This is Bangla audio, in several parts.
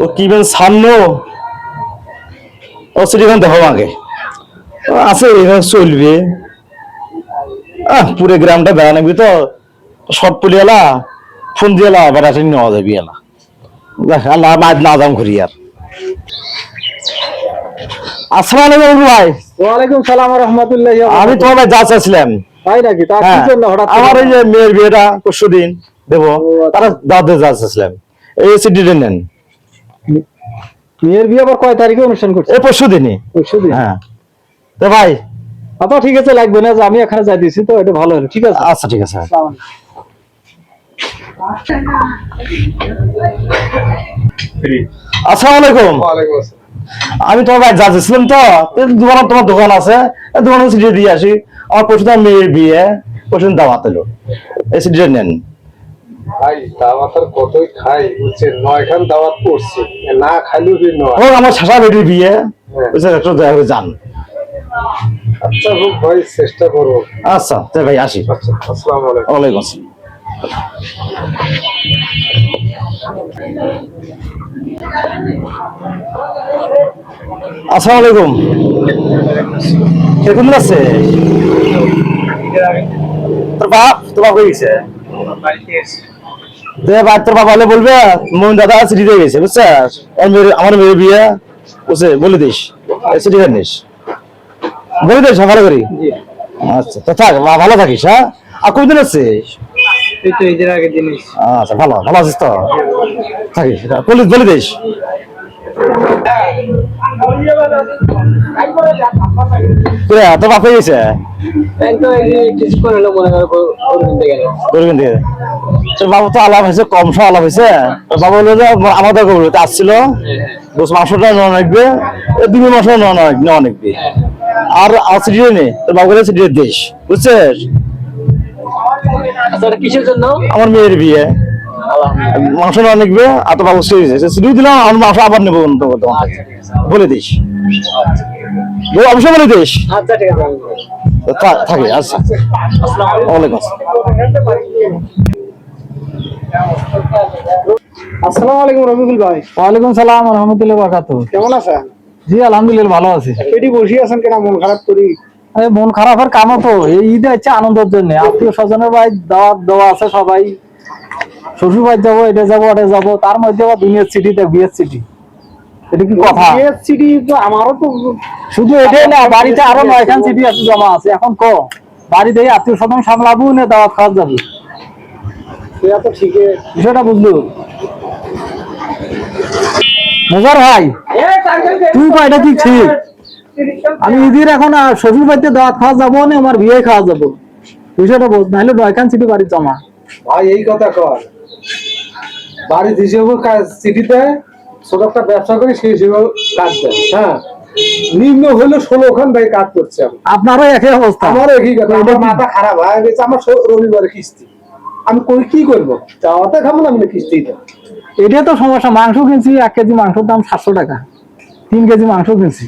ও কি বেন সামনো ও সেখান দেখো আগে আছে এভাবে চলবে। পুরো গ্রামটা বেড়া নাকবি তো শর্ট পুলিয়ালা ফোন দিয়ালা বেড়াটা নেওয়া যাবি এলা দেখ আল্লাহ না দাম করি আর। আসসালামু আলাইকুম ভাই। ওয়ালাইকুম সালাম ওয়া রাহমাতুল্লাহি ওয়া আমি তোমার ভাই যা চাইছিলাম তাই নাকি? তা কি জন্য হঠাৎ আমার এই যে মেয়ের বিয়েটা পরশুদিন দেবো, তারা দাদা যা চাইছিলাম এই সিডিটা নেন। মেয়ের বিয়ে আবার কয় তারিখে অনুষ্ঠান করছে? এই পরশুদিনই। পরশুদিন? হ্যাঁ তো ভাই আচ্ছা ঠিক আছে, লাগবে না, আমি এখানে যাই দিছি তো, এটা ভালো হলো। ঠিক আছে, আচ্ছা ঠিক আছে। আসসালামু আলাইকুম। ওয়ালাইকুম আসসালাম। আমি তোমার ভাই যা চাইছিলাম তো দোকান, তোমার দোকান আছে দোকানে সিডি দিয়ে আসি। আমার পরশুদিন মেয়ের বিয়ে, পরশুদিন দাওয়াত এলো, এই সিডিটা নেন। ভাই দাওয়াত আর কতই খাই বুঝছেন, 9 খান দাওয়াত পড়ছে, না খাইলেও কি নয়। ও আমার শাশা বেটির বিয়ে, বুঝছেন, একটু দয়া করে যান। আচ্ছা হোক ভাই, চেষ্টা করবো। আচ্ছা তাই ভাই আসি। আচ্ছা, আসসালামু আলাইকুম। ওয়ালাইকুম আসসালাম। আসসালামু আলাইকুম। কিরকম আছে তোর বাপ? তোর বাপ হয়ে গেছে তোর বাবা হলে বলবে মোহন দাদা চিঠি দিয়ে গেছে, বুঝছিস, আমার মেয়ের বিয়ে বুঝছে, বলে দিস চিঠি খান নিস, বলে দিস ভালো করি। আচ্ছা তো থাক, ভালো থাকিস। হ্যাঁ, আর কতদিন আছিস? এই তো ঈদের আগের জিনিস। আচ্ছা ভালো ভালো আছিস তো, থাকিস, বলে দিস। তোর বাপ হয়ে গেছে? বাবু তো আলাপ হয়েছে, কম সহ আলাপ হয়েছে। বাবু বললো যে আমাদের আসছিল মাংসটা নেওয়া লাগবে, 2 মাস নেওয়া লাগবে, আর সিটিয়ে নেই তোর বাবু সিটিয়ে দিস, বুঝছিস। কিসের জন্য? আমার মেয়ের বিয়ে, মাংস নেওয়া লাগবে, আর তো বাবু সিটিয়ে দিলাম, আমার মাংস আবার নেবো বলে দিস, অবশ্যই বলে দিস। আচ্ছা ঠিক আছে, থাকে। আচ্ছা ওয়ালাইকুম আসসালামু আলাইকুম রবিকুল ভাই। ওয়ালাইকুম সালাম ওয়া রাহমাতুল্লাহি ওয়া বারাকাতুহু। কেমন আছেন? জি আলহামদুলিল্লাহ ভালো আছি। এটি বসে আছেন কেন, মন খারাপ করি? আরে মন খারাপের কারণ তো এই ঈদে হচ্ছে আনন্দের জন্য, আত্মীয় স্বজনের ভাই দাওয়াত দেওয়া আছে, সবাই শ্বশুর বাড়ি যাবো, এটা যাবো ওটা যাবো, তার মধ্যে আবার দুনিয়ার সিটিতে বিয়ের সিটি, এটা কি কথা? বিয়ের সিটি তো আমারও তো, শুধু এটাই না, বাড়িতে আরো 9 খান সিটি আছে, জমা আছে। এখন বাড়িতে আত্মীয় স্বজন সামলাবো না দাওয়াত খাওয়া যাবে, সেটা তো ঠিক। বিষয়টা বুঝলো মজার ভাই? তুই কয়টা কি ঠিক? আমি ঈদের এখন শ্বশুর বাড়িতে দাওয়াত খাওয়া যাবো না, আমার বিয়ে খাওয়া যাবো, বিষয়টা বোঝ, নাহলে 9 খান সিটি বাড়ির জমা। ভাই এই কথা কর, বাড়ির হিসেবে কাজ সিটিতে ছোট একটা ব্যবসা করি, সেই হিসেবে কাজ দেয়। হ্যাঁ, নিম্ন হলো 16 খান ভাই কাজ করছে। আপনারও একই অবস্থা? আমারও একই কথা, আমার মাথা খারাপ হয়ে গেছে। আমার রবিবারে কিস্তি, আমি কি করবো? চাওয়াতে খাবো না, আমি কিস্তি দেবো। এটাই তো সমস্যা। মাংস কিনছি, 1 কেজি মাংসের দাম 700 টাকা, 3 কেজি মাংস কিনছি,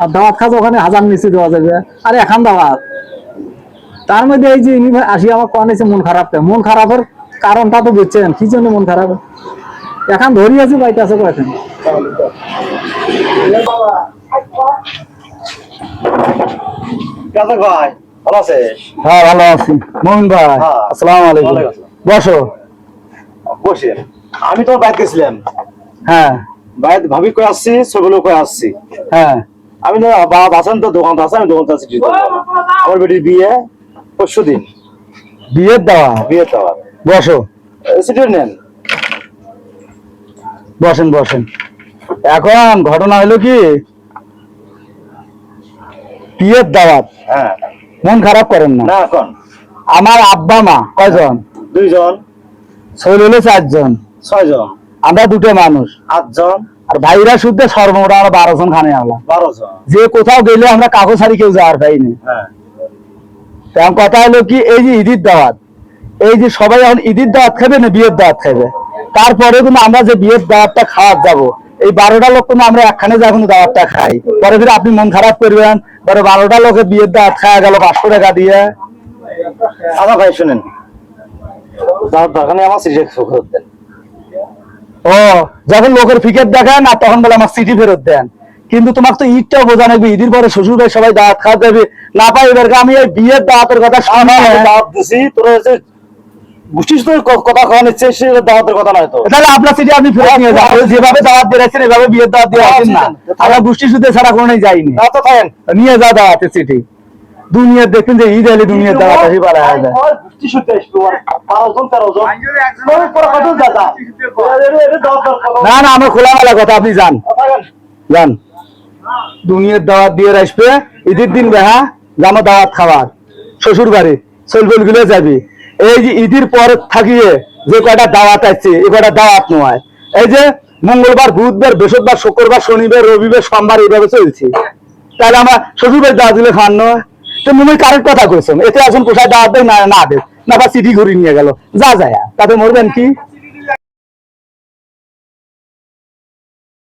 আর দাওয়াত খাজ ওখানে 1000 নিচে দেওয়া যাবে, আর এখন দাওয়াত। তার মধ্যে এই যে আসি আমার কোন এসে মন খারাপ। মন খারাপের কারণটা তো বুঝছেন, কি জন্য মন খারাপ? এখন ধরি আছি বাইতে আছে কয়েকদিন। ভাই ভালো আছিস? হ্যাঁ ভালো আছি। মোমিন ভাই আসসালামু আলাইকুম। বসো। বসে আমি তো বাইরে গেছিলাম। হ্যাঁ বাইরে ভাবি কই আসছি, সবগুলো কই আসছি। হ্যাঁ আমি তো বাসান তো দোকান আছে, আমি দোকান আছি। আমার বেটির বিয়ে পরশুদিন। বিয়ের দাওয়া। বসো, সিটি নেন, বসেন। এখন ঘটনা হলো কি, বিয়ের দাওয়াত। হ্যাঁ, মন খারাপ করেন না। এখন আমার আব্বা মা কয়জন? 2 জন। ছেলে হলো 4 জন। 6 জন। আমরা 2টা মানুষ 8 জন। আর ভাইরা শুদ্ধ সর্বমোট আমরা 12 জন খানে আলা। 12 জন। যে কোথাও গেলে আমরা কাগজ ছাড়ি কেউ যাওয়ার পাইনি। হ্যাঁ, এখন কথা হলো কি, এই যে ঈদের দাওয়াত, এই যে সবাই এখন ঈদের দাওয়াত খাবে না বিয়ের দাওয়াত খাবে, তারপরে কিন্তু আমরা যে বিয়ের দাওয়াতটা খাওয়ার যাবো, এই 12টা লোক কিন্তু আমরা একখানে যা কিন্তু দাওয়াতটা খাই, পরে ফিরে আপনি মন খারাপ করবেন, পরে 12টা লোকের বিয়ের দাওয়াত খাওয়া গেল 500 টাকা দিয়ে। আমার ভাই শুনেন, দাওয়াত দরকার নেই, আমার সিরিয়াস দেন। ও যখন লোকের ফিকেট দেখায় না তখন বলে আমার সিটি ফেরত দেন, কিন্তু তোমাকে তো ঈদটাও বোঝা লাগবে, ঈদের পরে শ্বশুর ভাই সবাই দাওয়াত খাওয়া যাবে না পাই, এবার আমি এই বিয়ের দাওয়াতের কথা শুনে দাওয়াত দিছি তোরা যে বুঝছিস তো কথা খাওয়া নিচ্ছে সে দাওয়াতের কথা নয় তো। তাহলে আপনার সিটি আপনি ফেরত নিয়ে যান, ওই যেভাবে দাওয়াত দিয়ে রাখছেন এভাবে বিয়ের দাওয়াত দিয়ে রাখেন না, আমরা গোষ্ঠী সুদে ছাড়া কোনোই যাইনি। না তো থাকেন নিয়ে যাও দাওয়াতের সিটি, দুনিয়ার দেখবেন যে ঈদ এলে দুনিয়ার দাওয়াত আসি পারা যায়। বুঝছি শুনতে আসবো 12 জন 13 জন ওই পরে কত দাদা না না আমার খোলামেলা কথা, আপনি যান যান, দুনিয়ার দাওয়াত দিয়ে আসবে ঈদের দিন বেহা জামা দাওয়াত খাবার শ্বশুর বাড়ি চলবল গুলো যাবি, এই যে ঈদের পর থাকিয়ে যে কয়টা দাওয়াত আছে এই কয়টা দাওয়াত নয়, এই যে মঙ্গলবার বুধবার বৃহস্পতিবার শুক্রবার শনিবার রবিবার সোমবার এইভাবে চলছে, তাহলে আমার শ্বশুর বাড়ি দাওয়াত দিলে খান নয় তো মুমির কারেক্ট কথা কইছেন, এতে এখন কোথায় দাওয়াত দেয় না না দেয় না বা চিঠি ঘুরি নিয়ে গেল যা যায় তাতে মরবেন কি।